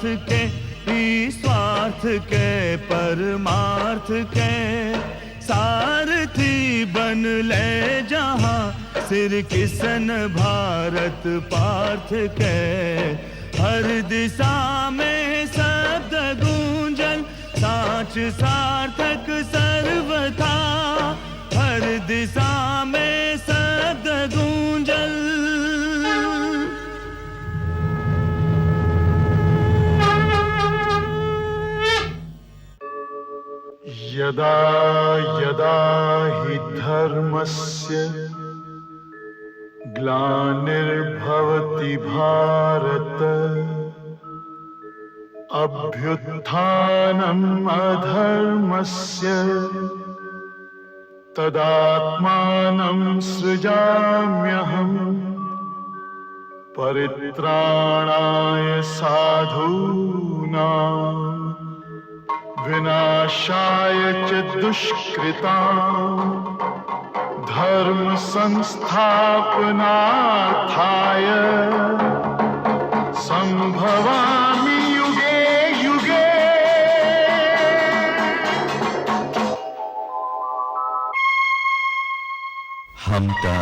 के स्वार्थ के परमार्थ के सारथी बन ले जहां सिर किसन भारत पार्थ के। हर दिशा में शब्द गूंजन साच सार्थक सर्वथा। हर दिशा में शब्द गूंजन। यदा यदा हि धर्मस्य ग्लानिर्भवति भारत अभ्युत्थानम् अधर्मस्य तदात्मानं सृजाम्यहम् परित्राणाय साधूनां विनाशाय च दुष्कृतां धर्म संस्थापनार्थाय संभवामि युगे युगे। हम ता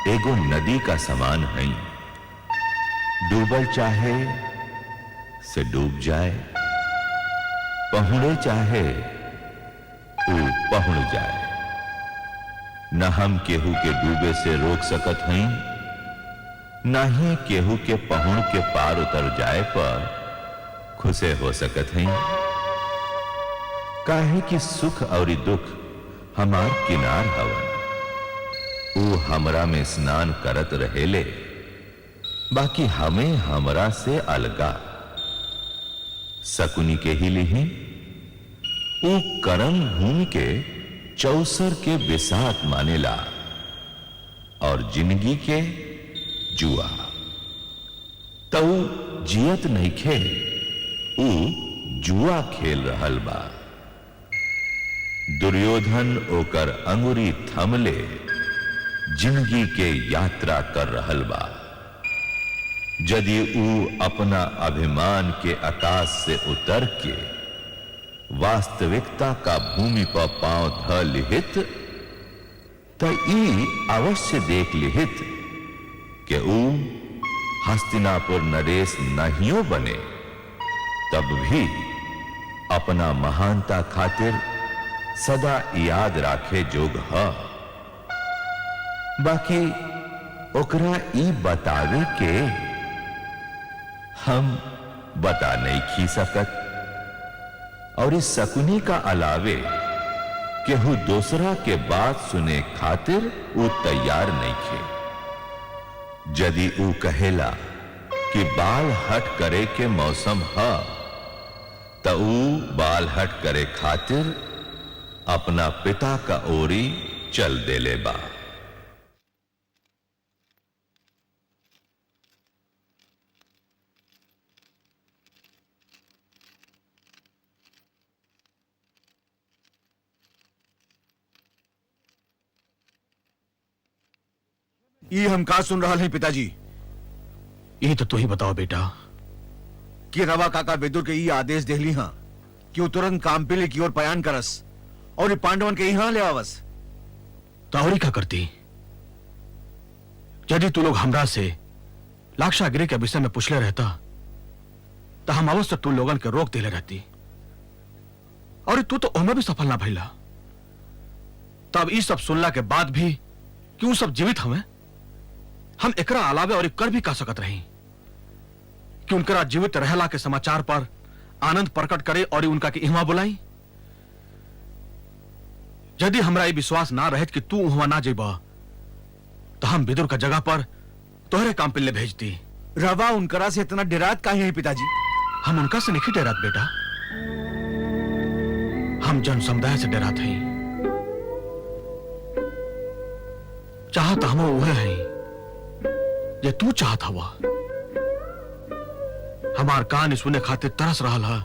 एगो नदी का समान हैं, डूबल चाहे से डूब जाए, पहुंचे चाहे वो पहुंच जाए। न हम केहू के डूबे से रोक सकत हैं, न ही केहू के पहुंच के पार उतर जाए पर खुशे हो सकत हैं। काहे कि सुख और दुख हमार किनार हवन। वो हमरा में स्नान करत रहेले, बाकी हमें हमरा से अलगा। शकुनी के ही लिही वो करम भूमि के चौसर के विसात मानेला और जिंदगी के जुआ। तो जियत नहीं खे, वो जुआ खेल रहल बा। दुर्योधन ओकर अंगुरी थमले जिंदगी के यात्रा कर रहल बा। यदि ऊ अपना अभिमान के आकाश से उतर के वास्तविकता का भूमि पर पांव ध लिहित तो ई अवश्य देख लिहित कि ऊ हस्तिनापुर नरेश नहीं बने, तब भी अपना महानता खातिर सदा याद राखे जोग ह। बाकी ओकरा ई बतावे के हम बता नहीं खी सकत, और इस शकुनी का अलावे केहू दूसरा के बात सुने खातिर वो तैयार नहीं थे। यदि वो कहेला कि बाल हट करे के मौसम है, तो वो बाल हट करे खातिर अपना पिता का ओरी चल देले बा। ये हम का सुन रहा हैं पिताजी? ये तो तू ही बताओ बेटा। कि रवा काका विदुर के ये आदेश दे ली हाँ कि वो तुरंत कांपिले की ओर पयान करस और ये पांडवन के यहाँ ले आवस। तावरी क्या करती? यदि तू लोग हमरा से लाक्षागिरी के विषय में पूछले रहता तो हम अवश्य तू लोगन के रोक देले रहती, और तू तो उनमें भी सफल ना भइला। तब ये सब सुनला के बाद भी क्यों सब जीवित हमें, हम एकरा अलावे और कर भी का सकत रही कि उनकरा जीवित रहला के समाचार पर आनंद प्रकट करे और उनका के इहवा बुलाई। यदि हमरा ये विश्वास ना रहत कि तू उहवा ना जेबा तो हम विदुर का जगह पर तोहरे कांपिल्ले भेजती। रवा उनकरा से इतना डरात काहे है पिताजी? हम उनका से नहीं डरात बेटा, हम जन समुदाय से डरात हैं। चाहत हम वह है ये तू चाहत हवा। हमार कान सुने खातिर तरस रहा है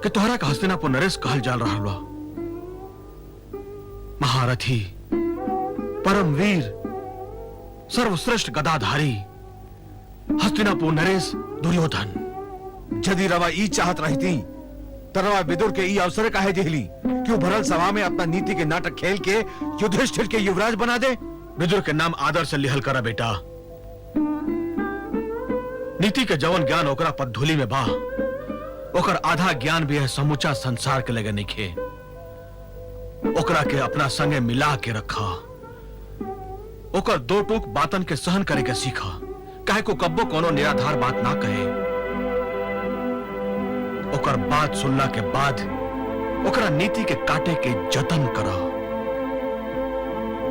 कि तोहरा का हस्तिनापुर नरेश कहल जाल रहा बा। महारथी, परमवीर, सर्वश्रेष्ठ गदाधारी हस्तिनापुर नरेश दुर्योधन जदि रवा ई चाहत रही थी तरवा विदुर के ई अवसर काहे दिहली क्यों भरल सभा में अपना नीति के नाटक खेल के युधिष्ठिर के युवराज बना दे। विदुर के नाम आदर से लिहल करा बेटा। नीति के जवन ज्ञान ओकरा पद्धुली में बा, ओकर आधा ज्ञान भी है समूचा संसार के लगे निखे। ओकरा के अपना संगे मिला के रखा, ओकर दो टूक बातन के सहन करे के सीखा, काहे को कब्बो कोनो निराधार बात ना कहे। ओकर बात सुनला के बाद ओकरा नीति के काटे के जतन करा।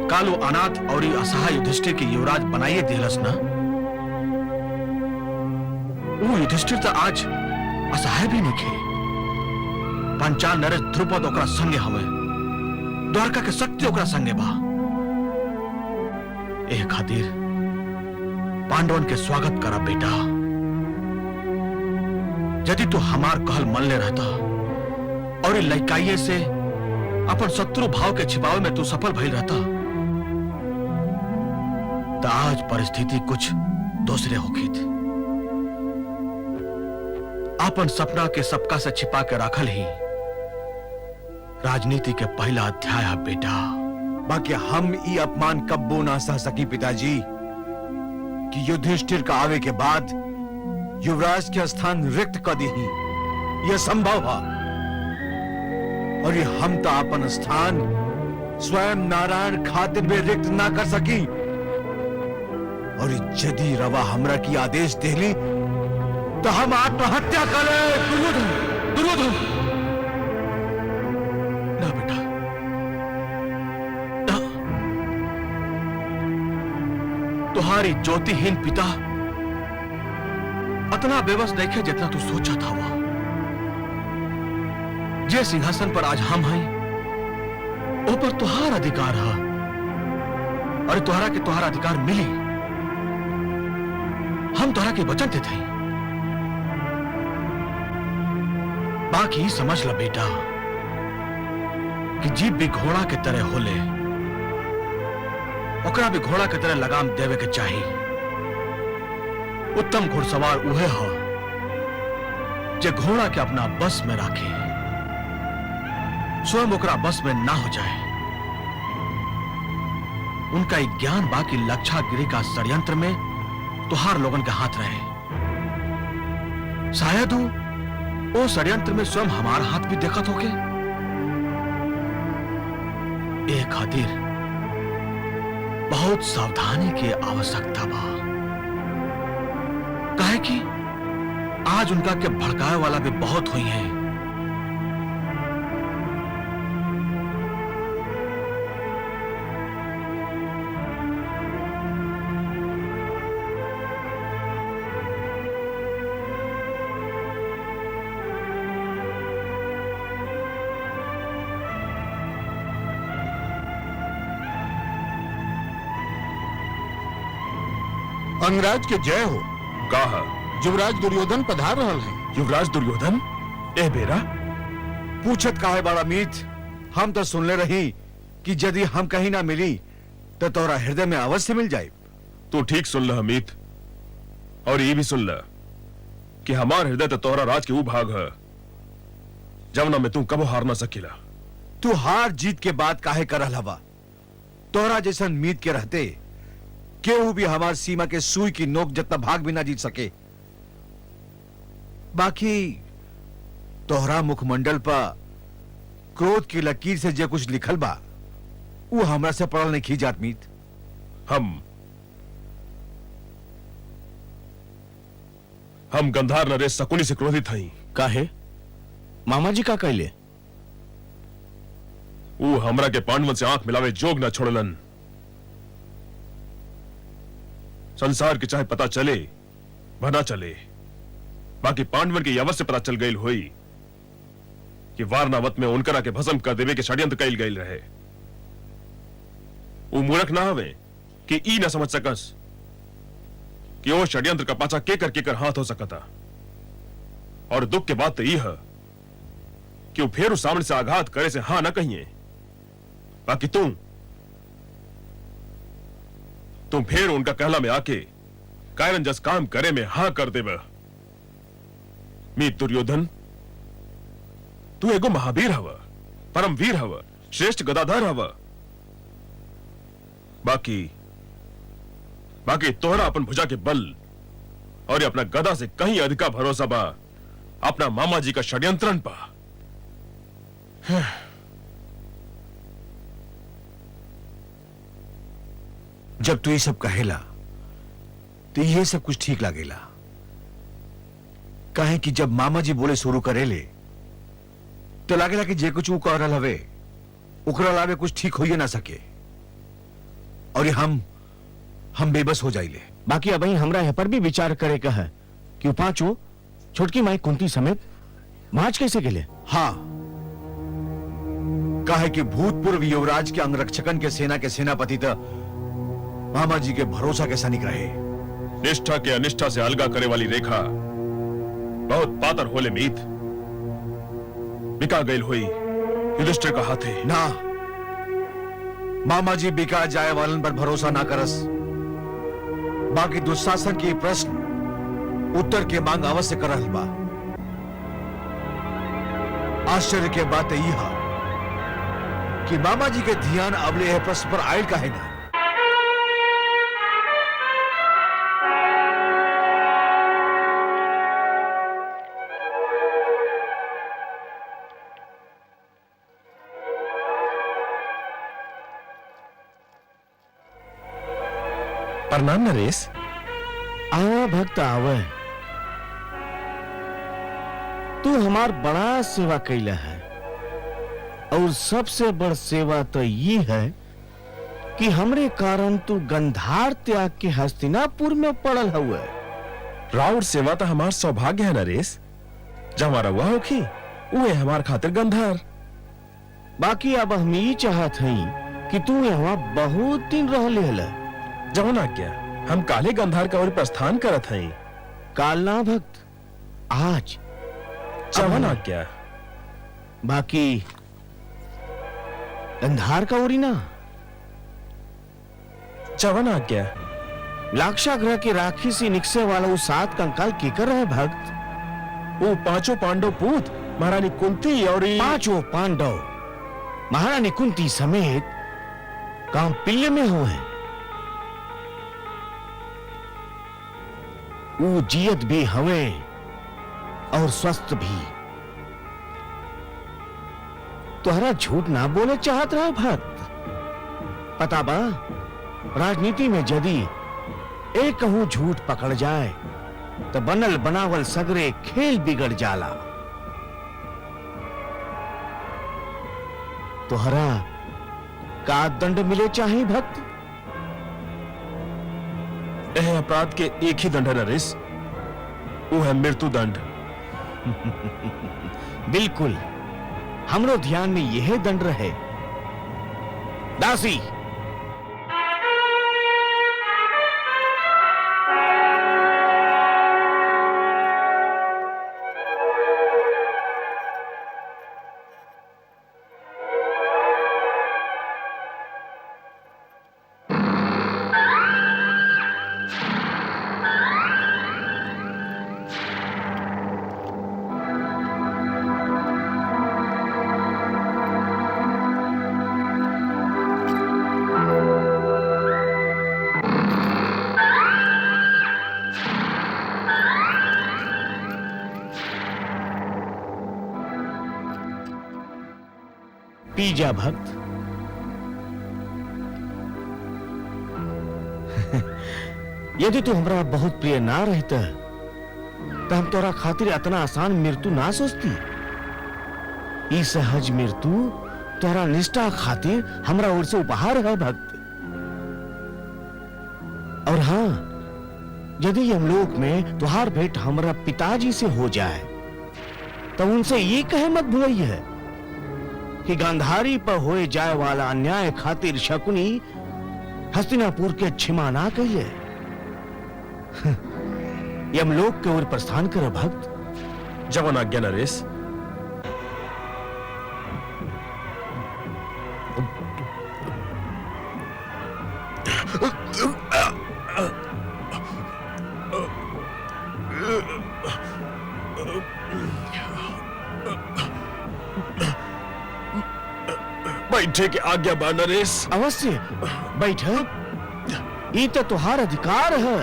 कालो अनाथ और असहाय युधिष्ठिर के युवराज बनाइए दिलस ना। वो युधिष्ठिर तो आज असहाय भी नहीं खे। पंचाल नरेश ध्रुपद ओकरा संगे हवे, द्वारका के शक्ति ओकरा संगे बा। ए खातिर पांडवन के स्वागत करा बेटा। यदि तू हमार कहल मनले रहता और लइकाइये से अपन शत्रु भाव के छिपावे में तू सफल भइल रहता तो आज परिस्थिति कुछ दूसरे होखित। अपन सपना के सबका से छिपा के रखल ही राजनीति के पहला अध्याय है बेटा। बाकी हम ई अपमान कब्बो ना सह सकी पिताजी कि युधिष्ठिर का आवे के बाद युवराज के स्थान रिक्त कर दी। यह संभव है और ये हम तो अपन स्थान स्वयं नारायण खातिर में रिक्त ना कर सकी। और यदि रवा हमरा की आदेश देली तो हम आत्महत्या करें। दुर्योधन, दुर्योधन, ना बेटा ना। तुम्हारी ज्योतिहीन पिता अतना बेबस देखे जितना तू सोचा था। वह जे सिंहासन पर आज हम हैं, ओ पर तुहार अधिकार है और तुहरा के तुहार अधिकार मिली। हम तुहरा के वचन देते हैं। बाकी समझ ला बेटा कि जीप भी घोड़ा के तरह होले, ओकरा भी घोड़ा के तरह लगाम देवे के चाहिए। उत्तम घुड़सवार उहे हो जे घोड़ा के अपना बस में राखे, स्वयं ओकरा बस में ना हो जाए। उनका एक ज्ञान बाकी लक्षागिरी का षड्यंत्र में तुहार लोगन के हाथ रहे। शायद वो षड्यंत्र में स्वयं हमारा हाथ भी देखत होगे। एक खातिर बहुत सावधानी की आवश्यकता बा, काहे कि आज उनका के भड़काए वाला भी बहुत हुई है। अंगराज के जय हो। कहा युवराज दुर्योधन पधार रहल हैं। युवराज दुर्योधन ए बेरा पूछत काहे बड़ा मीत। हम तो सुनले रही कि यदि हम कहीं ना मिली तो तोरा हृदय में अवश्य मिल जाए। तू ठीक सुन ल अमित, और ये भी सुन ल कि हमार हृदय तो तोहरा राज के वो भाग है जवना में तू कबो हार ना सकीला। तू हार जीत के बात काहे करल हवा। तोरा जैसन मीत के रहते केहू भी हमार सीमा के सुई की नोक जितना भाग भी ना जीत सके। बाकी तोहरा मुखमंडल पर क्रोध की लकीर से जो कुछ लिखल बा वो हमरा से पढ़ल नहीं जात मीत। हम गंधार नरेश शकुनी से क्रोधित हई। काहे मामा जी का कहले? वो हमरा के पांडवन से आंख मिलावे जोग न छोड़लन। संसार के चाहे पता चले भना चले, बाकी पांडवन के अवश्य पता चल गई हुई कि वारनावत में उनकरा के भस्म कर देवे के षड्यंत्र कईल गईल रहे। वो मूर्ख ना हवे कि ई न समझ सकस कि वो षड्यंत्र का पाछा केकर हाथ हो सकता। और दुख के बात तो ई है कि वो फिर उस सामने से आघात करे से हां न कहिए। बाकी तुम फिर उनका कहला में आके कायरन जस काम करे में हां कर देव। मी दुर्योधन, तू एगो महावीर हव, परम वीर हव, श्रेष्ठ गदाधर हव। बाकी तोहरा अपन भुजा के बल और अपना गदा से कहीं अधिका भरोसा बा अपना मामा जी का षड्यंत्रन पा। जब तू ये सब कहेला तो ये सब कुछ ठीक लागेला, काहे कि जब मामा जी बोले शुरू करेले तो लागेला कि जे कुछ ऊ कह रहल हवे ओकरा अलावे कुछ ठीक होइए ना सके, और ये हम बेबस हो जाइले। बाकी अब हमरा यहाँ पर भी विचार करे का है कि वो पांचों छोटकी माई कुंती समेत मार्च कैसे गेले। हाँ, काहे कि भूतपूर्व युवराज के अंगरक्षकन के सेनापति तो मामा जी के भरोसा के सैनिक रहे। निष्ठा के अनिष्ठा से अलगा करे वाली रेखा बहुत पातर होले मीत। बिका गईल हुई युधिष्ठिर का हाथे ना, मामा जी बिका जाए वालन पर भरोसा ना करस। बाकी दुशासन की प्रश्न उत्तर के मांग अवश्य कर रहल बा। आश्चर्य के बात यह कि मामा जी के ध्यान अबले यह प्रश्न पर आयल काहे ना। प्रणाम नरेश। आवा भक्त आवे, तू हमार बड़ा सेवा कैला है, और सबसे बड़ सेवा तो ये है कि हमरे कारण तू गंधार त्याग के हस्तिनापुर में पड़ल हुए। राउर सेवा तो हमार सौभाग्य है नरेश। जब हमारा हुआ होखी उहे हमार खातिर गंधार। बाकी अब हम ये चाहत हई कि तू यहाँ बहुत दिन रह ले। जवन आज्ञा, हम काले गंधार का और प्रस्थान करत हई। काल ना भक्त, आज। जवन आज्ञा। बाकी गंधार का ओरी ना, जवन आज्ञा। लाक्षागृह के राखी से निकसे वाला वो 7 कंकाल केकर रहे भक्त? वो पांचों पांडव पूत महारानी कुंती और 5 पांडव महारानी कुंती समेत कांपिल्य में हुए। वो जियत भी हवे और स्वस्थ भी। तोहरा झूठ ना बोले चाहत रहा भक्त। पता बा, राजनीति में यदि एक कहूं झूठ पकड़ जाए तो बनल बनावल सगरे खेल बिगड़ जाला। तोहरा का दंड मिले चाहे भक्त? यह अपराध के एक ही दंड है नरेश, वो है मृत्यु दंड। बिल्कुल, हमरो ध्यान में यह दंड रहे। दासी, पी जा भक्त। यदि तू हमरा बहुत प्रिय ना रहता तो हम तोरा खातिर इतना आसान मृत्यु ना सोचती। ई सहज मृत्यु तोरा निष्ठा खातिर हमरा ओर से उपहार है भक्त। और हाँ, यदि यमलोक में तुहार भेंट हमरा पिताजी से हो जाए तो उनसे ये कहे मत भूलिए है कि गांधारी पर होए जाए वाला अन्याय खातिर शकुनी हस्तिनापुर के क्षमा ना कहिए। यमलोक के ओर प्रस्थान कर भक्त। जवन आज्ञा नरेश। बैठे के आज्ञा बा नरेश। अवश्य बैठ। ई तो तुहार अधिकार है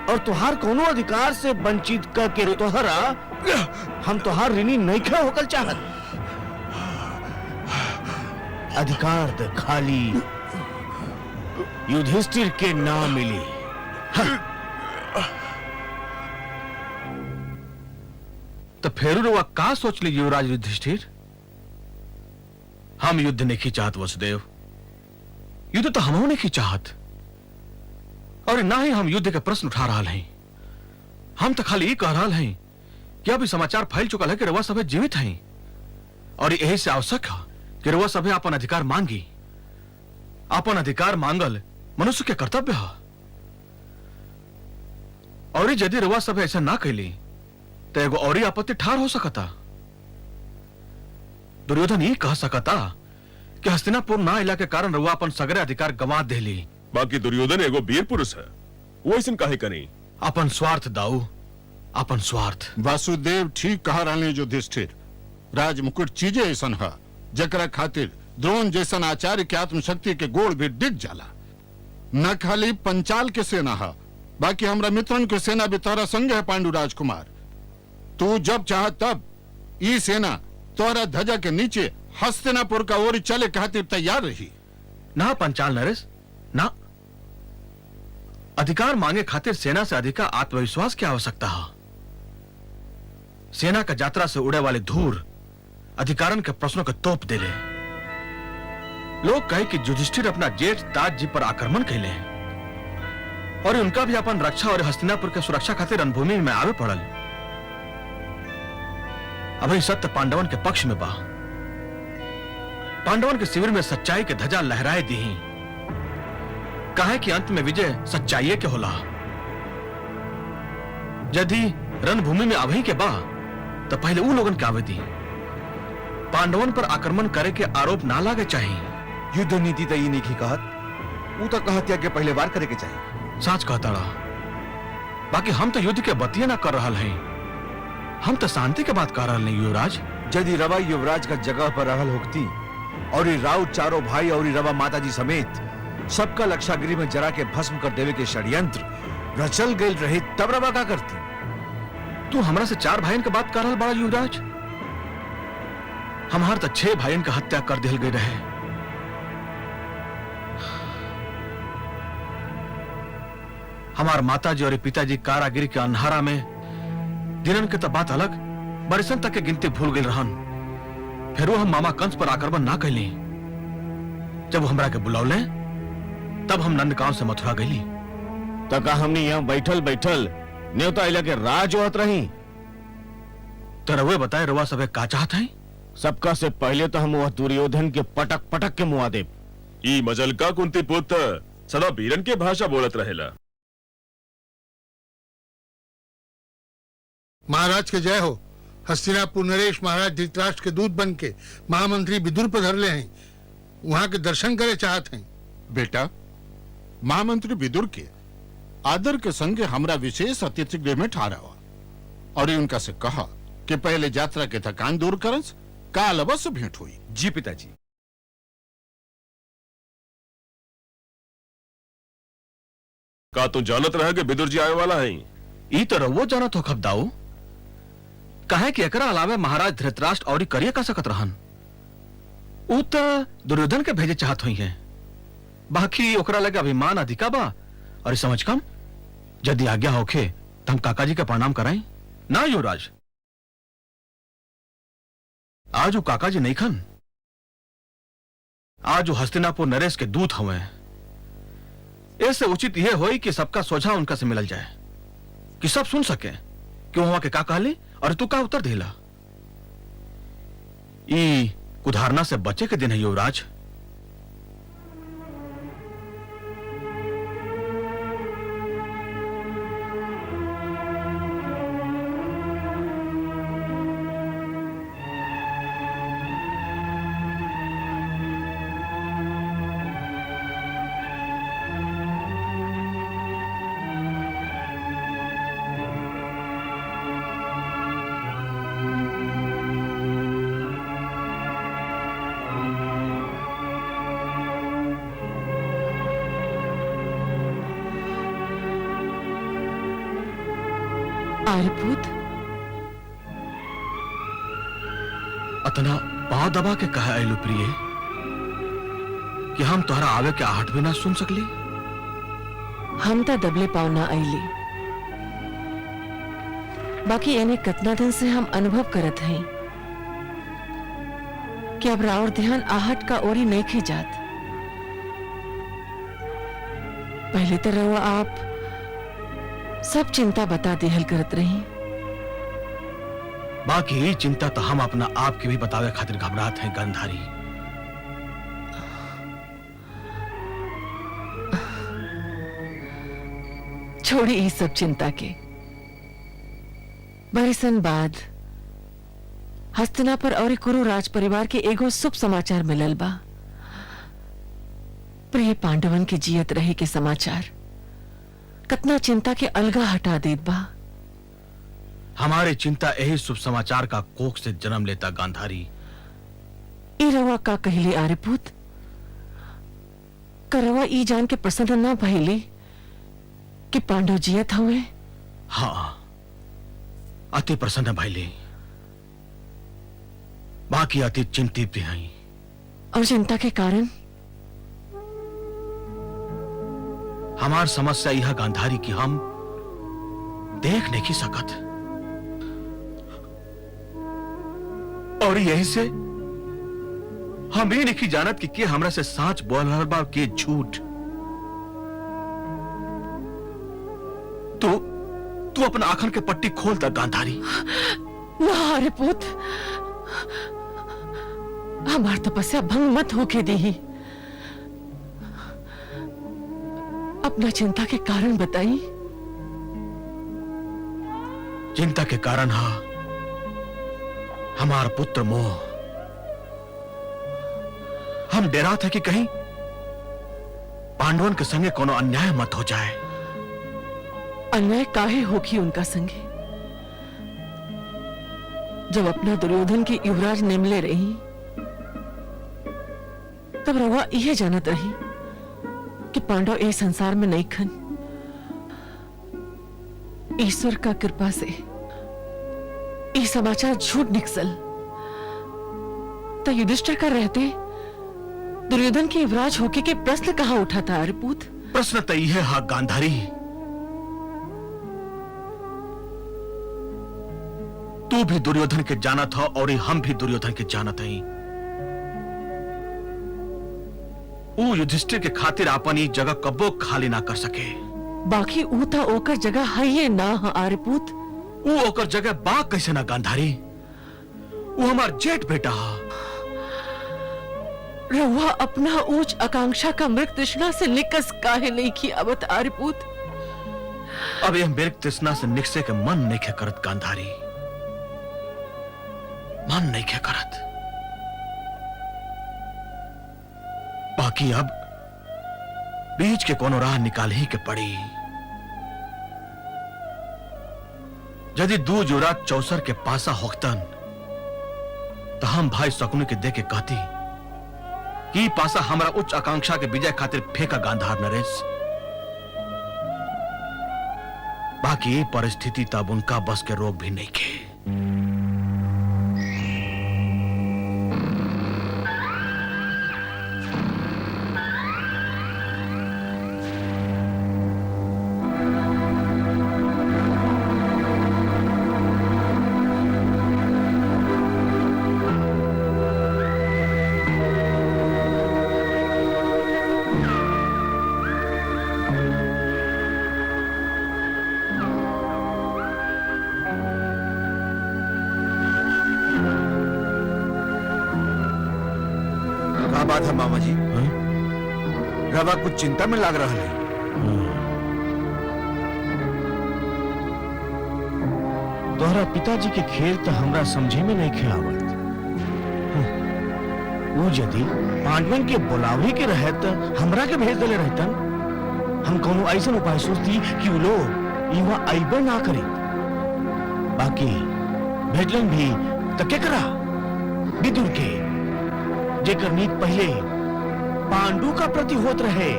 और तुहार कोनो अधिकार से वंचित करके तोहरा हम तुहार ऋणी नहीं होकर चाहत। अधिकार तो खाली युधिष्ठिर के नाम मिली। तो फेरू रुआ का सोच ली युवराज युधिष्ठिर? हम युद्ध नहीं चाहत वसुदेव, युद्ध तो हम नहीं चाहत, और ना ही हम युद्ध के प्रश्न उठा रहा हैं। हम तो खाली ये कह रहा हैं कि अभी समाचार फैल चुका है कि रवा सभे जीवित हैं, और यही से आवश्यक है कि रवा सभे अपन अधिकार मांगी। अपन अधिकार मांगल मनुष्य के कर्तव्य है, और यदि रवा सभे ऐसा ना कैली तो एगो और आपत्ति ठार हो सकता। दुर्योधन ये कह सकता कि हस्तिनापुर ना इला के कारण रवा अपन सगरे अधिकार गंवा देली। बाकी दुर्योधन एगो वीर पुरुष है, वो ऐसा काहे करी? अपन स्वार्थ दाऊ, अपन स्वार्थ। वासुदेव ठीक कहा रहने युधिष्ठिर। राजमुकुट चीजें ऐसन है जकरा खातिर द्रोण जैसन आचार्य के आत्मशक्ति के गोड़ भी डिग जाला। न खाली पंचाल के सेना है, बाकी हमरा मित्रन के सेना भी तोरा संग है। पांडु राजकुमार, तू जब चाह तब ई सेना तोरा ध्वजा के नीचे हस्तिनापुर का ओर चले खातिर तैयार रही। ना पंचाल नरेश ना, अधिकार मांगे खातिर सेना से अधिक आत्मविश्वास की आवश्यकता है। सेना का यात्रा से उड़े वाले धूर अधिकारन के प्रश्नों के तोप दे ले। लोग कहे कि युधिष्ठिर अपना जेठ ताज जी पर आक्रमण कैले और उनका भी अपन रक्षा और हस्तिनापुर के सुरक्षा खातिर रणभूमि में आवे पड़ल। अभी सत्य पांडवन के पक्ष में बा। पांडवन के शिविर में सच्चाई के ध्वजा लहराए दी। कहे कि अंत में विजय सच्चाई के होला। यदि रणभूमि में अभी के बा तो पहले उ लोगन के आवे दी। पांडवन पर आक्रमण करे के आरोप ना लागे चाहिए। युद्ध नीति तो ये नहीं की कहत, वो तो कहत कि पहले वार करे के चाहिए। साच कहता रहा, बाकी हम तो युद्ध के बतिया ना कर रहा हैं। हम तो शांति के बात कर रहा नहीं युवराज। यदि रवा युवराज का जगह पर रहल होती और ये राव चारों भाई और ये रवा माताजी समेत सबका लक्षागिरी में जरा के भस्म कर देवे के षड्यंत्र रचल गई रहे, तब रवा क्या करती? तू हमरा से 4 भाइयों की बात कर रहा बड़ा युवराज। हमार तो 6 भाइयों का हत्या कर दिल गई रहे। हमार माताजी और पिताजी कारागिरी के अंधारा में दिनन के तो बात अलग, बरिसन तक के गिनती भूल गई रहन। फिर वो हम मामा कंस पर आक्रमण ना कैली। जब हमरा के बुलौले तब हम नंदगांव से मथुरा गईली। तका हमने यहाँ बैठल बैठल न्योता इला के राज होत रही। तो रवे बताए रवा सबे का चाहत है? सबका से पहले तो हम वह दुर्योधन के पटक पटक के मुआ देव। ई मजल का कुंती पुत्र सदा वीरन के भाषा बोलत रहेला। महाराज के जय हो। हस्तिनापुर नरेश महाराज धृतराष्ट्र के दूत बन के महामंत्री विदुर पर धरले हैं, वहां के दर्शन करे चाहत हैं। बेटा, महामंत्री विदुर के आदर के संगे हमरा विशेष अतिथि गृह में ठहरा हुआ और उनका से कहा कि पहले यात्रा के थकान दूर करस, काल अवश्य भेंट हुई। जी पिताजी। का तू जानत रहा कि विदुर जी आए वाला है? ई तो रवो जानत हो खबदाऊ। कहे कि एकरा अलावे महाराज धृतराष्ट्र और करिए का सकत रहन। उ तो दुर्योधन के भेजे चाहत हुई हैं, बाकी ओकरा लगे अभिमान अधिका बा और समझ कम। यदि आज्ञा होखे तो हम काका जी का प्रणाम कराएं ना युवराज। आज वो काका जी नहीं खन, आज वो हस्तिनापुर नरेश के दूत हुए। ऐसे उचित यह होई कि सबका सोझा उनका से मिल जाए, कि सब सुन सके कि वहां के का कहले और तू का उत्तर देला। ई कुधारना से बचे के दिन है युवराज। आर्यभूत, अतना पांव दबा के कहा ऐलू प्रिय कि हम तोहरा आवे के आहट भी ना सुन सकली। हम तो दबले पाव ना आईली, बाकी यानी कतना दिन से हम अनुभव करत हैं कि अब राउर ध्यान आहट का ओरी नहीं खिंचात। पहले तो रहो आप सब चिंता बता दिहल करत रही, बाकी ये चिंता तो हम अपना आप के भी बतावे खातिर घबराहट हैं गंधारी। छोड़ी ये सब चिंता के। बरिसन बाद हस्तिनापुर और कुरु राज परिवार के एगो शुभ समाचार मिलल बा। प्रिय पांडवन के जियत रहे के समाचार कतना चिंता के अलगा हटा देत बा। हमारे चिंता यही शुभ समाचार का कोख से जन्म लेता गांधारी। ई रवा का कहले आर्यभूत, करवा ई जान के प्रसन्न ना भइले कि पांडव जियत हुए। हाँ, अति प्रसन्न भइले, बाकी अति चिंतित भी हैं। और चिंता के कारण हमार समस्या यह गांधारी कि हम देख नहीं सकत, और यही से हम ही नहीं जानत कि के हमरा से सच बोल रहा बा के झूठ। तू अपना आंखन के पट्टी खोल द गांधारी। ना आर्यभूत, हमार तपस्या भंग मत होके दी। अपना चिंता के कारण बताई। चिंता के कारण हमार पुत्र मोह। हम डरा थे कि कहीं पांडवन के संगे कोनो अन्याय मत हो जाए। अन्याय काहे होगी उनका संगे? जब अपना दुर्योधन की युवराज निमले रही तब रवा यह जानत रही कि पांडव ए संसार में नहीं खन। ईश्वर का कृपा से ये समाचार झूठ निकसल तो युधिष्ठिर का रहते दुर्योधन के युवराज होके के प्रश्न कहां उठा था आर्यभूत? प्रश्न तो यह है गांधारी, तू भी दुर्योधन के जाना था और हम भी दुर्योधन के जाना था। वो युधिष्ठिर के खातिर अपन ये जगह कब्बो खाली ना कर सके। बाकी ऊता ओकर जगह है ये ना आर्यभूत। वो ओकर जगह बा कैसे ना गांधारी? वो हमार जेठ बेटा हा। रहुआ अपना ऊंच आकांक्षा का मृग तृष्णा से निकस काहे नहीं कियावत आर्यभूत? अब यह मृग तृष्णा से निकसे के मन नहीं खे करत गांधारी, मन नहीं खे करत। बाकी अब बीच के कोनो राह निकाल ही के पड़ी। यदि दू युवराज चौसर के पासा होखतन तो हम भाई शकुनी के दे के कहती कि पासा हमारा उच्च आकांक्षा के विजय खातिर फेंका गांधार नरेश। बाकी परिस्थिति तब उनका बस के रोक भी नहीं खे। क्या बात है मामा जी? रवा कुछ चिंता में लग रहा है। तोहरा पिताजी के खेल तो हमरा समझे में नहीं खिलावत। वो यदि पांडवन के बुलावे के रहे तो हमरा के भेज देले रहतन। हम कोनो ऐसा उपाय सोचती कि वो लोग युवा आइबे ना करे। बाकी भेजलन भी तो क्या करा? विदुर के जेकर नीत पहले पांडु का प्रति होत रहे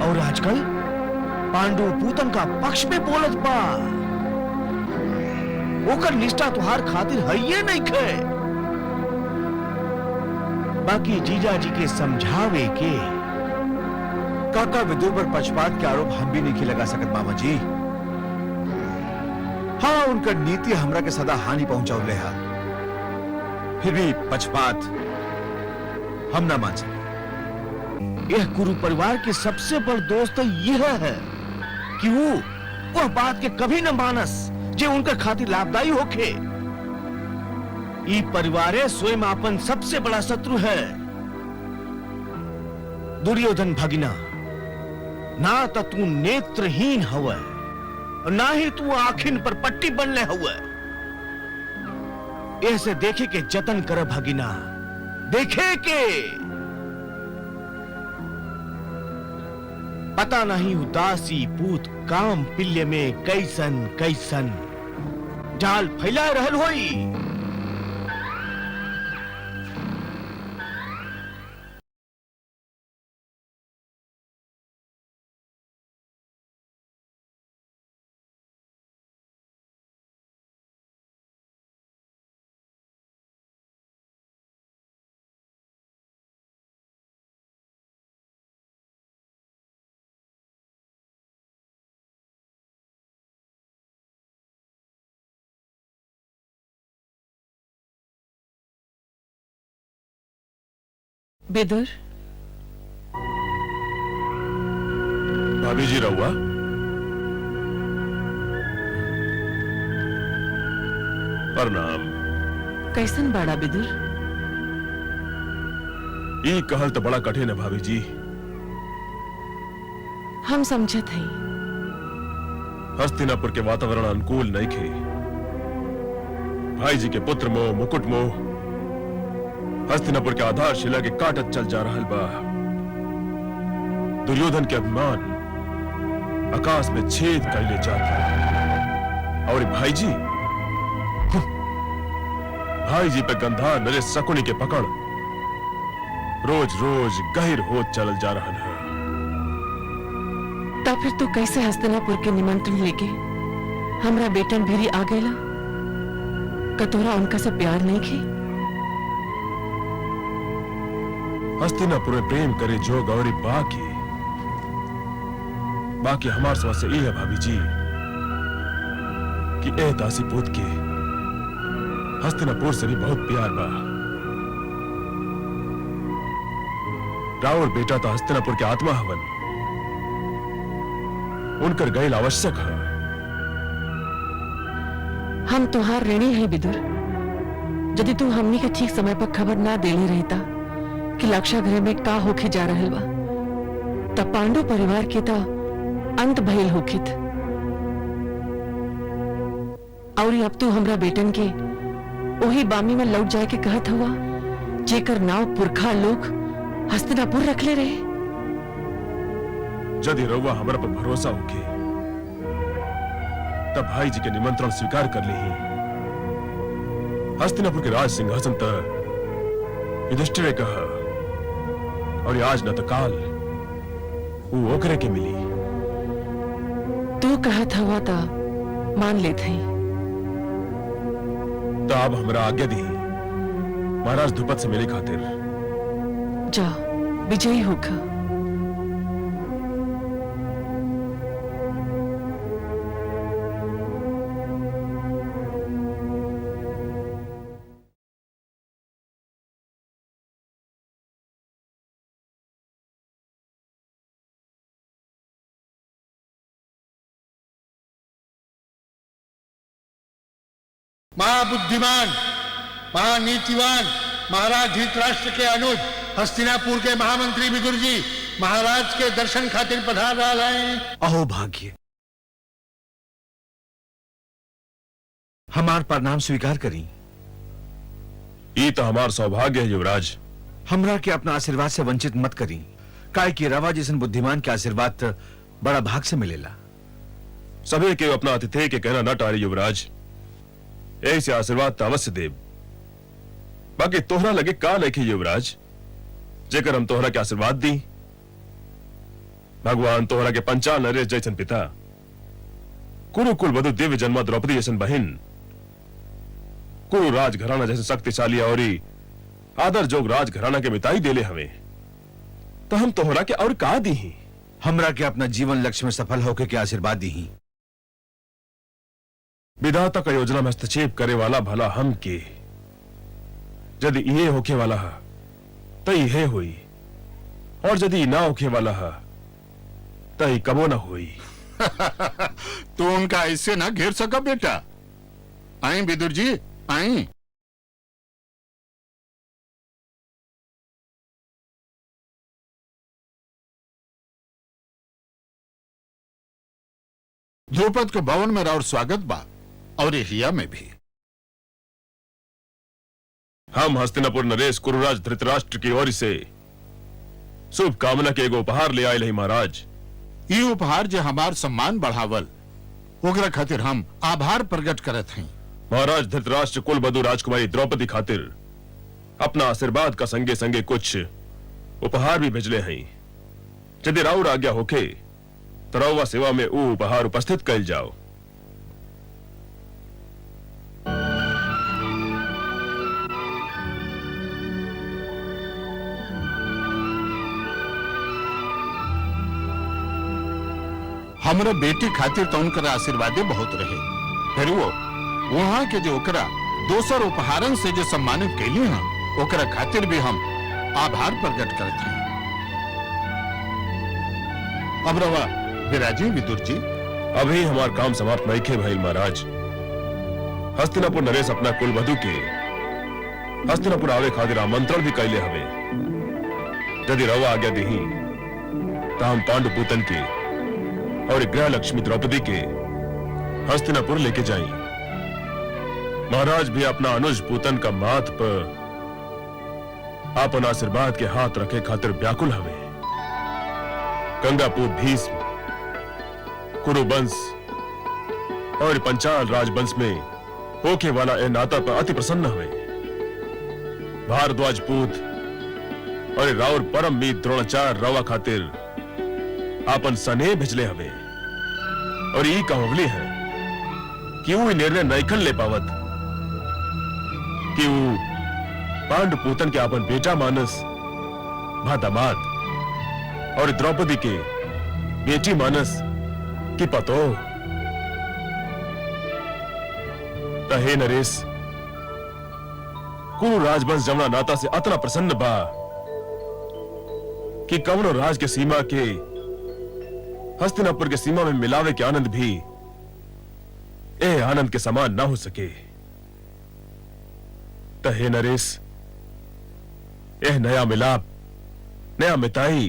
और आजकल पांडु पूतन का पक्ष में बोलत बा। ओकर निष्ठा तुहार खातिर है ये नहीं खे। बाकी जीजा जी के समझावे के। काका विदुर पर पक्षपात के आरोप हम भी नहीं लगा सकत मामा जी। हाँ, उनका नीति हमरा के सदा हानि पहुंचावले है, फिर भी पक्षपात हम ना मान सके। यह कुरु परिवार के सबसे बड़ दोस्त यह है कि वो वह बात के कभी न मानस जो उनका खातिर लाभदायी होखे। ई परिवारे स्वयं अपन सबसे बड़ा शत्रु है। दुर्योधन भगिना, ना तो तू नेत्रहीन हुआ और ना ही तू आखिन पर पट्टी बनले हुआ। ऐसे देखे के जतन कर भगिना, देखे के। पता नहीं उदासी पूत काम पिल्य में कैसन कैसन जाल फैला रहल होई। विदुर, भाभी जी रहुआ, प्रणाम। कैसन बाड़ा विदुर? ई कहल तो बड़ा कठिन है भाभी जी। हम समझत हई। हस्तिनापुर के वातावरण अनुकूल नहीं खे। भाई जी के पुत्र मोह, मुकुट मोह हस्तिनापुर के आधारशिला के काटत चल जा रहल बा। दुर्योधन के अभिमान आकाश में छेद कैले जाता। और भाई जी पे गंधार नरे शकुनी के पकड़ रोज रोज गहिर होत चल जा रहा है। तब फिर तू कैसे हस्तिनापुर के निमंत्रण लेके हमरा बेटन भेरी आ गईला? कतोरा उनका से प्यार नहीं खे? हस्तिनापुर में प्रेम करे जो गौरी बाकी हमार समस्या ये है भाभी जी कि ए दासी पूत के हस्तिनापुर से भी बहुत प्यार बा। राउर बेटा तो हस्तिनापुर के आत्मा हवन, उनकर गैल आवश्यक है। हम तुहार ऋणी है विदुर। यदि तू हमनी के ठीक समय पर खबर ना देले रहता कि लाक्षागृह में का होके जा रहल बा, तब पांडु परिवार के तो अंत भइल होखित। और अब तू हमरा बेटन के वही बामी में लौट जाए के कहत हुआ जेकर नाव पुरखा लोग हस्तिनापुर रखले रहे। यदि रउआ हमरा पर भरोसा होके तब भाई जी के निमंत्रण स्वीकार कर ली। हस्तिनापुर के राज सिंहासन तक युधिष्ठिर ने कहा, और आज न तो काल वो ओकरे के मिली। तू कहत हुआ था मान लेत हई। तो अब हमरा आज्ञा दी महाराज ध्रुपद से मिले खातिर। जा विजयी होगा। महाबुद्धिमान, महानीतिवान महाराज धृतराष्ट्र के अनुज हस्तिनापुर के महामंत्री विदुर जी महाराज के दर्शन खातिर पधार रहा है। अहो भाग्य, हमार प्रणाम स्वीकार करी। ये तो हमार सौभाग्य है युवराज। हमरा के अपना आशीर्वाद से वंचित मत करी, काहे कि रवा जैसन बुद्धिमान के आशीर्वाद तो बड़ा भाग से मिलेला। सभी के अपना अतिथि के कहना न टारी युवराज, ऐसे आशीर्वाद तो अवश्य देव। बाकी तोहरा लगे का लेखे युवराज जेकर हम तोहरा के आशीर्वाद दी। भगवान तोहरा के पंचाल नरेश जैसन पिता, कुरुकुल वधु दिव्य जन्मा द्रौपदी जैसन बहिन कुरु राजघराना जैसे शक्तिशाली और आदर जोग राजघराना के मिताई देले हमें, तो हम तोहरा के और का दी ही? हमरा के अपना जीवन लक्ष्य में सफल होके के आशीर्वाद दी ही। विधाता का योजना में हस्तक्षेप करे वाला भला हम के, यदि ये होके वाला है तो ये हुई, और यदि ना होके वाला है तो ये कबो ना हुई। तो उनका ऐसे ना घेर सका बेटा। आई विदुर जी, आई। द्रुपद के भवन में और स्वागत बा, और हिया में भी। हम हस्तिनापुर नरेश कुरुराज धृतराष्ट्र की ओर से शुभ कामना के एगो उपहार ले आए रही महाराज। ये उपहार जो हमार सम्मान बढ़ावल, ओकरा खातिर हम आभार प्रकट करत हैं। महाराज धृतराष्ट्र कुलवधु राजकुमारी द्रौपदी खातिर अपना आशीर्वाद का संगे संगे कुछ उपहार भी भेजले हैं। यदि राउर आज्ञा होके तो रउवा सेवा में वो उपहार उपस्थित कल जाओ। हमारे बेटी खातिर तो उनकर आशीर्वादे बहुत रहे, फिर वो वहां के जो ओकरा दोसर उपहारन से जो सम्मानित कैली हैं, ओकरा खातिर भी हम आभार प्रकट करते हैं। अब रवा विराजी विदुर जी। अभी हमार काम समाप्त नहीं खे भाई महाराज। हस्तिनापुर नरेश अपना कुलवधु के हस्तिनापुर आवे खातिर आमंत्रण भी कैले हवे। यदि रवा आज्ञा दी तो हम पांडु पूतन के और गृह लक्ष्मी द्रौपदी के हस्तिनापुर लेके जाई। महाराज भी अपना अनुज पूतन का माथ पर आपन आशीर्वाद के हाथ रखे खातिर व्याकुल हवे। गंगापुर भीष्म, कुरुवंश और पंचाल राजवंश में होके वाला ए नाता पर अति प्रसन्न हुए। भारद्वाज पूत और राउर परम मीत द्रोणाचार्य रवा खातिर आपन सने भिजले हवे, और ये कहवली है कि वो निर्णय नैखन ले पावत कि वो पांडु पूतन के आपन बेटा मानस भा दामाद और द्रौपदी के बेटी मानस की पतो। हे नरेश, कुरु राजवंश जमुना नाता से अतना प्रसन्न बा कि कवनो राज के सीमा के हस्तिनापुर के सीमा में मिलावे के आनंद भी ए आनंद के समान ना हो सके। हे नरेश, यह नया मिलाप, नया मिताई,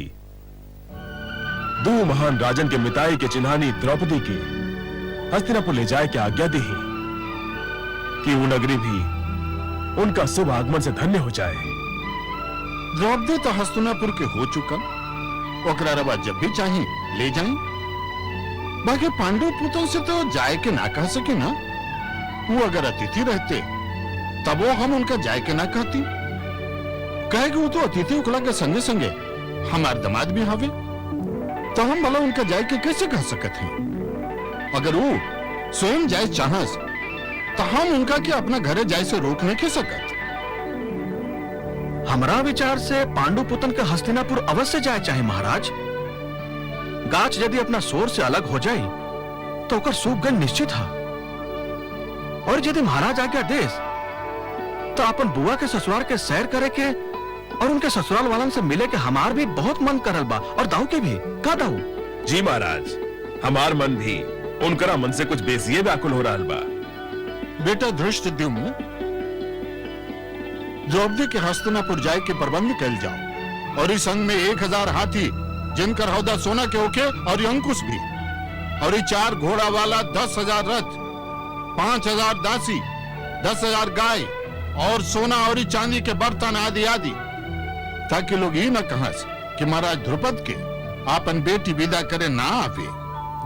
दो महान राजन के मिताई के चिन्हानी द्रौपदी के हस्तिनापुर ले जाए के आज्ञा दी कि वो नगरी भी उनका शुभ आगमन से धन्य हो जाए। द्रौपदी तो हस्तिनापुर के हो चुकल, ओकरा रवा जब भी चाहे ले जाएं। बाकी पांडु पुतों से तो जाए के ना कह सके ना। वो अगर अतिथि रहते तब वो हम उनका जाए के ना कहती। कहे कि वो तो अतिथि उकला के संगे संगे हमार दामाद भी हवे, तो हम भला उनका जाए के कैसे कह सकते हैं। अगर वो स्वयं जाए चाहस तो हम उनका के अपना घरे जाए से रोक नहीं के सकत। हमारा विचार से पांडु पुतन के हस्तिनापुर अवश्य जाए चाहे महाराज। गाछ यदि अपना शोर से अलग हो जाए तो ओकर सूखगन निश्चित है। और यदि महाराज आज्ञा देश तो अपन बुआ के ससुराल के सैर करे के और उनके ससुराल वालन से मिले के हमार भी बहुत मन करल बा, और दाऊ के भी। का दाऊ? जी महाराज, हमार मन भी उनकरा मन से कुछ बेसिए व्याकुल हो रहा बा। बेटा धृष्टद्युम्न, द्रौपदी के हस्तिनापुर जाए के प्रबंध कैल जाओ, और इस संग में 1000 हाथी जिनकर हौदा सोना के होके और अंकुश भी, और 4 घोड़ा वाला 10,000 रथ, 5,000 दासी, 10,000 गाय और सोना और चांदी के बर्तन आदि आदि, ताकि लोग ये न कहा कि महाराज द्रुपद के आपन बेटी विदा करे ना आवे।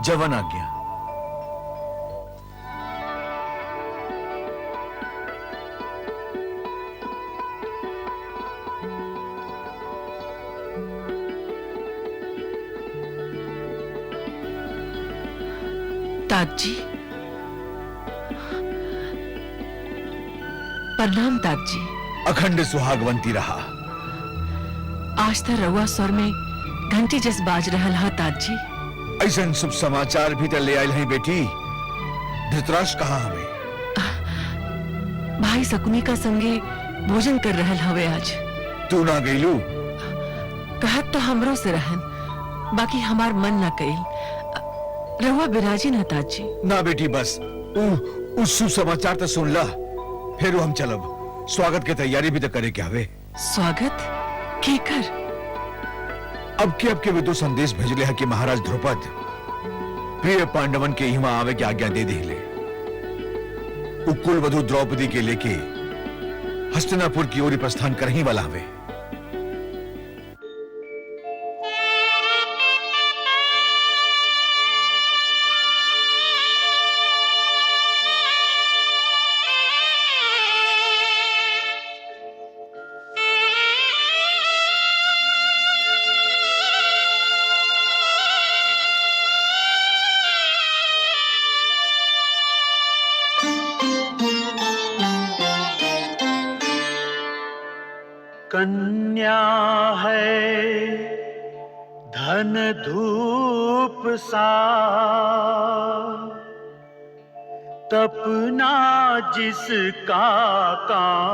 जवन आज्ञा। तात जी, प्रणाम तात जी। अखंड सुहागवंती रहा। आज तक रउआ स्वर में घंटी जस बाज रहल हा तात जी। ऐसा शुभ समाचार भी तो ले आयल है बेटी। धृतराष्ट्र कहाँ हमें? भाई शकुनी का संगे भोजन कर रहल हवे आज। तू ना गईलू? कहत तो हमरो से रहन, बाकी हमार मन न कइल। रउआ बिराजी न तात जी। ना बेटी बस उस शुभ समाचार तो सुन ला, फिर हम चलब। स्वागत की तैयारी भी तो करे क्या हवे। स्वागत केकर? अब के विदु संदेश भेजले है कि महाराज द्रुपद प्रिय पांडवन के हिमा आवे की आज्ञा दे दिले। कुल वधु द्रौपदी के लेके हस्तिनापुर की ओर प्रस्थान कर ही वाला हवे। कन्या है धन धूप सा, तपना जिसका काम।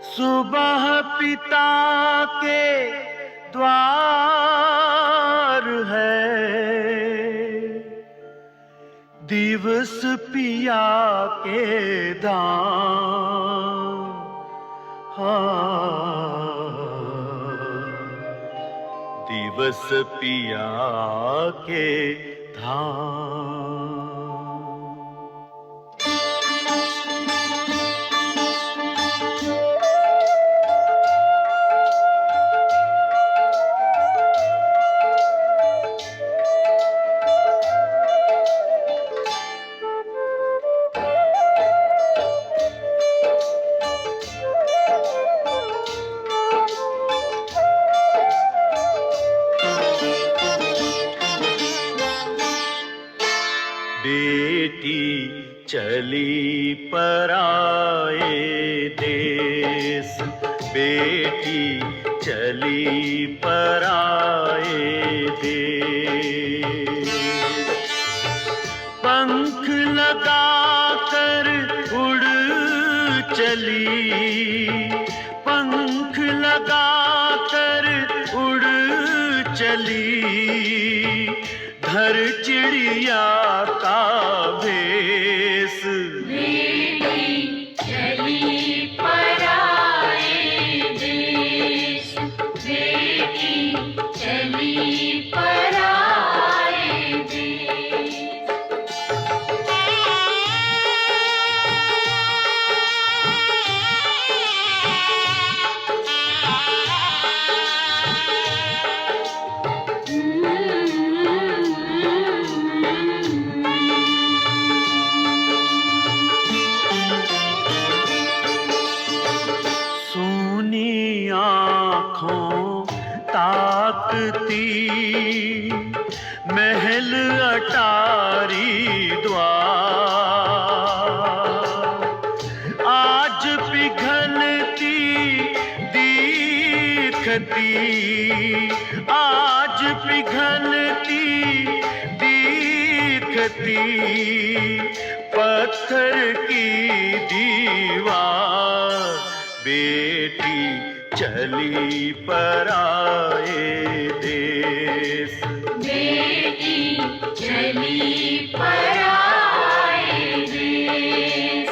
सुबह पिता के द्वार है, दिवस पिया के धाम। दिवस पिया के धाम। बेटी चली पराए देश, बेटी चली पराए देश। पंख लगाकर उड़ चली, पंख लगाकर उड़ चली। धर चिड़िया का भेष, बेटी चली पराए देश, बेटी चली पराए देश। ताकती महल अटारी द्वार, आज पिघलती दीखती, आज पिघलती दीखती। पत्थर की दीवार, बेटी चली पराए देश, बेटी चली पराए देश।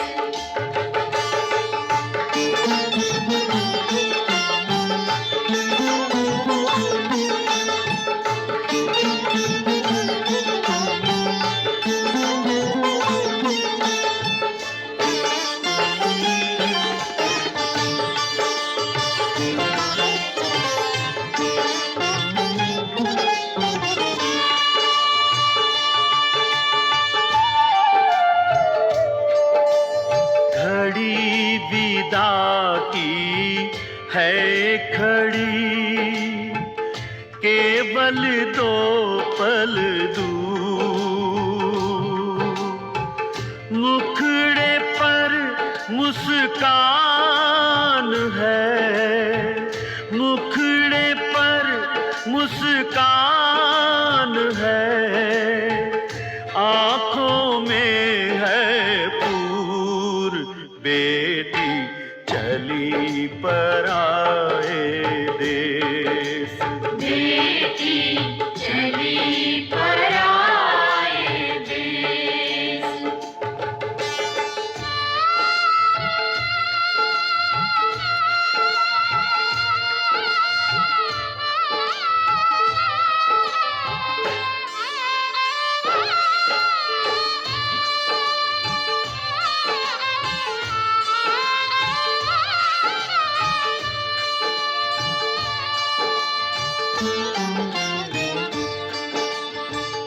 विदा की है खड़ी, केवल दो पल दूर। मुखड़े मुस्कान है, मुखड़े पर मुस्कान है, आंखों में है पूर, बेटी चली पराए देश। बेटी चली पराए देश।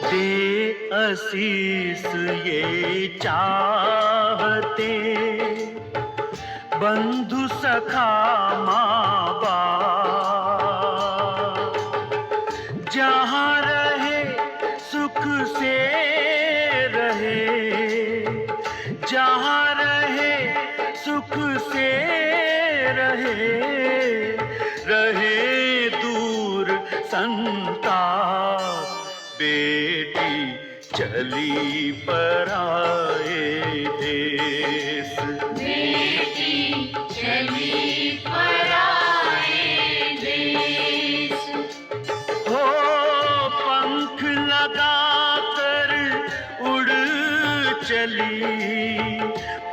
दे आशीष ये चाहते बंधु सखा माँ बाप, जहाँ रहे सुख से रहे, जहाँ रहे सुख से रहे, रहे दूर संताप, बेटी चली पराए देश। बेटी चली पराए देश। हो पंख लगाकर उड़ चली,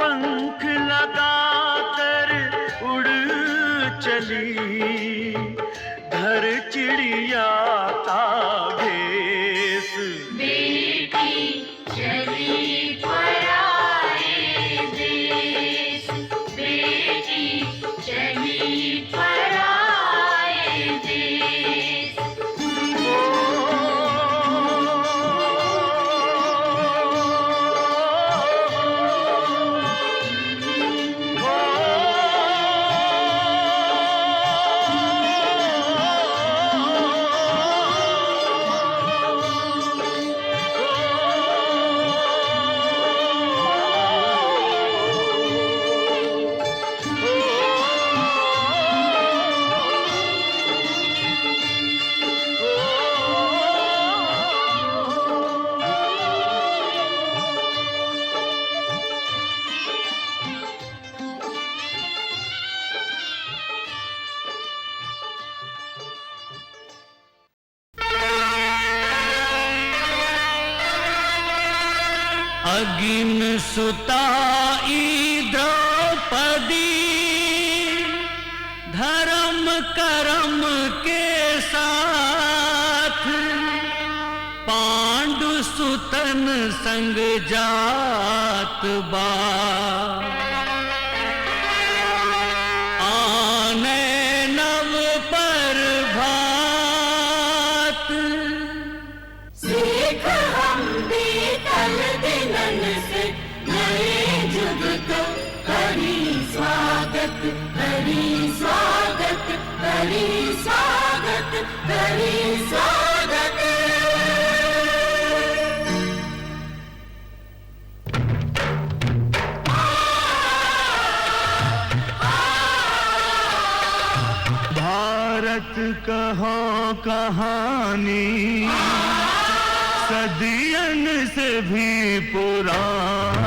पंख लगाकर उड़ चली, धर चिड़िया का भेष। बेटी चली पराए देश। बेटी चली पराए देश। अगिन सुताई द्रौपदी धर्म करम के साथ, पांडु सुतन संग जात बा, आने नव पर भात। सीख हम बीतल दिनन से नए जुग को करी स्वागत, करी स्वागत, करी स्वागत, करी स्वागत। भारत कहो कहानी सदियन से भी पुरानी,